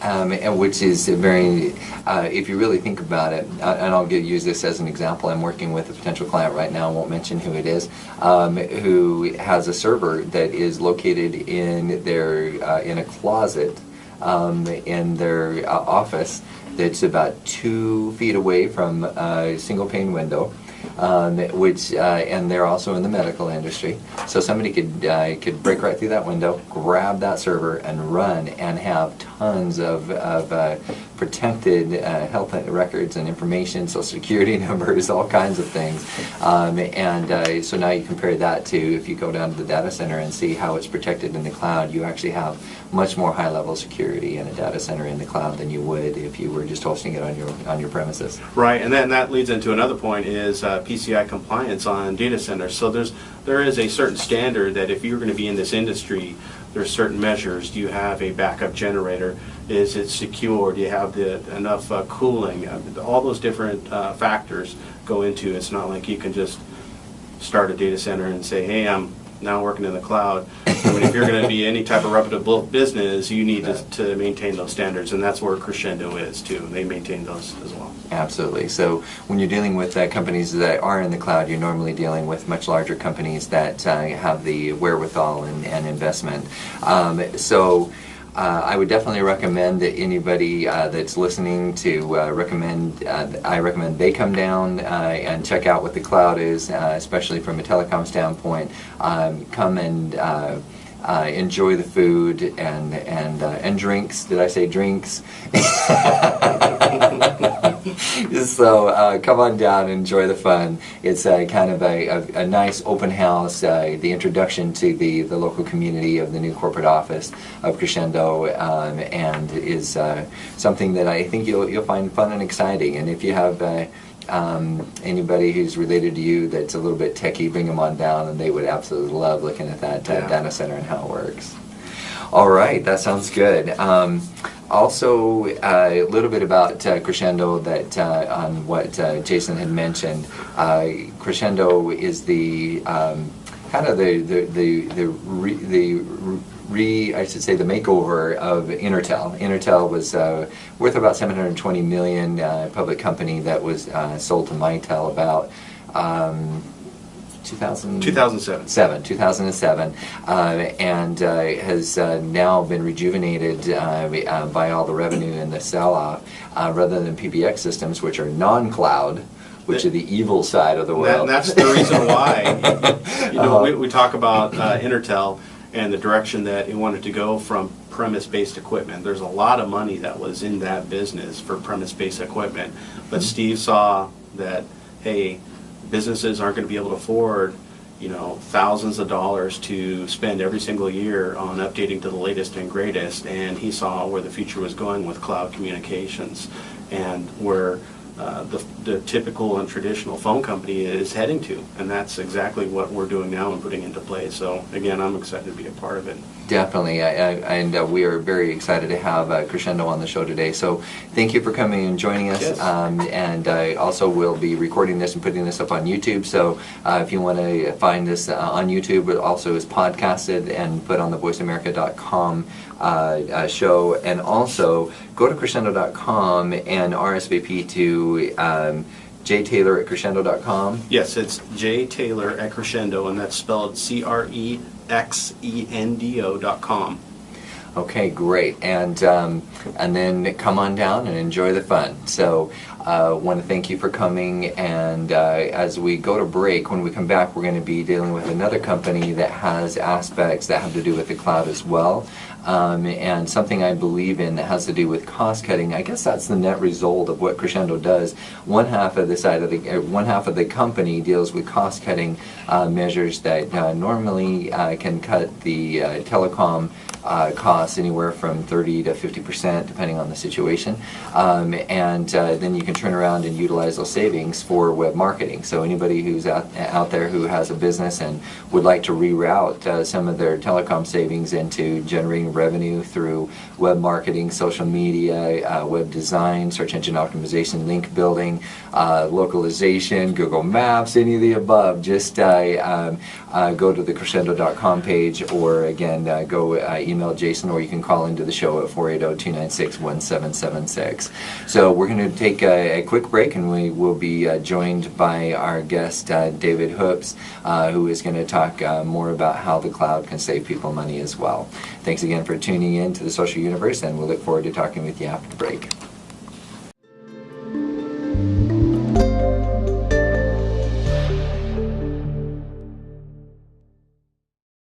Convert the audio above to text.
and which is very, if you really think about it, and I'll use this as an example. I'm working with a potential client right now, I won't mention who it is, who has a server that is located in their in a closet in their office that's about 2 feet away from a single pane window. Which and they're also in the medical industry, so somebody could break right through that window, grab that server, and run and have tons of protected health records and information, social security numbers, all kinds of things. So now you compare that to if you go down to the data center and see how it's protected in the cloud. You actually have much more high-level security in a data center in the cloud than you would if you were just hosting it on your premises. Right, and then that leads into another point is PCI compliance on data centers. So there is a certain standard that if you're going to be in this industry, there's certain measures. Do you have a backup generator? Is it secure? Do you have enough cooling? All those different factors go into it. It's not like you can just start a data center and say, hey, I'm now working in the cloud. I mean, if you're going to be any type of reputable business, you need to maintain those standards, and that's where Crexendo is too. They maintain those as well. Absolutely. So when you're dealing with companies that are in the cloud, you're normally dealing with much larger companies that have the wherewithal and investment. I would definitely recommend that anybody that's listening to I recommend they come down and check out what the cloud is, especially from a telecom standpoint. Come and enjoy the food and drinks. Did I say drinks? So come on down and enjoy the fun. It's kind of a nice open house, the introduction to the local community of the new corporate office of Crexendo, and is something that I think you'll find fun and exciting. And if you have anybody who's related to you that's a little bit techie, bring them on down, and they would absolutely love looking at that data center and how it works. All right, that sounds good. Also, a little bit about Crexendo, that on what Jason had mentioned. Crexendo is the kind of I should say the makeover of Intertel. Intertel was worth about $720 million, public company that was sold to Mitel about 2007, and has now been rejuvenated by all the revenue and the sell-off, rather than PBX systems, which are non-cloud, which are the evil side of the world. That's the reason why. We talk about Intertel and the direction that it wanted to go from premise-based equipment. There's a lot of money that was in that business for premise-based equipment, but Steve saw that, hey, businesses aren't going to be able to afford, thousands of dollars to spend every single year on updating to the latest and greatest, and he saw where the future was going with cloud communications and where the typical and traditional phone company is heading to, and that's exactly what we're doing now and putting into place. So again, I'm excited to be a part of it. Definitely, and we are very excited to have Crexendo on the show today. So thank you for coming and joining us. Yes. And also we'll be recording this and putting this up on YouTube. So if you want to find this on YouTube, it also is podcasted and put on the voiceamerica.com show. And also go to Crexendo.com and RSVP to jtaylor@Crexendo.com. Yes, it's jtaylor@Crexendo, and that's spelled Crexendo.com. Okay, great, and then come on down and enjoy the fun. So, want to thank you for coming. And as we go to break, when we come back, we're going to be dealing with another company that has aspects that have to do with the cloud as well. And something I believe in that has to do with cost cutting. I guess that's the net result of what Crexendo does. One half of the company deals with cost cutting measures that normally can cut the telecom costs anywhere from 30 to 50%, depending on the situation. And then you can turn around and utilize those savings for web marketing. So anybody who's out there who has a business and would like to reroute some of their telecom savings into generating revenue through web marketing, social media, web design, search engine optimization, link building, localization, Google Maps, any of the above. Just go to the Crexendo.com page, or again, go email Jason, or you can call into the show at 480-296-1776. So we're going to take a quick break, and we will be joined by our guest, David Hoops, who is going to talk more about how the cloud can save people money as well. Thanks again for tuning in to the Social Universe, and we'll look forward to talking with you after the break.